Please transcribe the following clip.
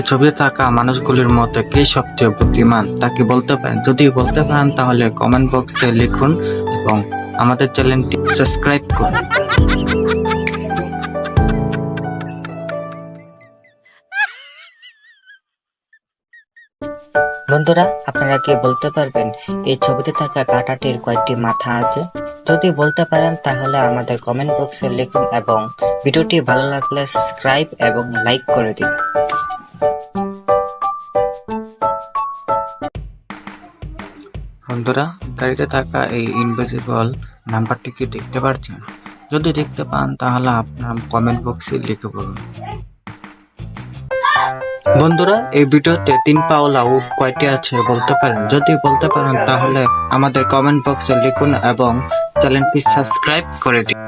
এই ছবিতে থাকা মানুষগুলির মধ্যে কে সবচেয়ে বুদ্ধিমান তা কি বলতে পারেন? যদি বলতে পারেন তাহলে কমেন্ট বক্সে লিখুন এবং আমাদের চ্যানেলটি সাবস্ক্রাইব করুন। বন্ধুরা, আপনারা কি বলতে পারবেন এই ছবিতে থাকা কাঁটাটির কয়টি মাথা আছে? যদি বলতে পারেন তাহলে আমাদের কমেন্ট বক্সে লিখুন এবং ভিডিওটি ভালো লাগলে সাবস্ক্রাইব এবং লাইক করে দিন। বন্ধুরা, গাড়িতে থাকা এই ইনভিজিবল নাম্বারটি কি দেখতে পাচ্ছেন? যদি দেখতে পান তাহলে আপনার কমেন্ট বক্সে লিখে বলুন। বন্ধুরা, এই ভিডিওতে 3 পাওলা উট কয়টি আছে বলতে পারেন? যদি বলতে পারেন তাহলে আমাদের কমেন্ট বক্সে লিখুন এবং চ্যানেলটি সাবস্ক্রাইব করে দিন।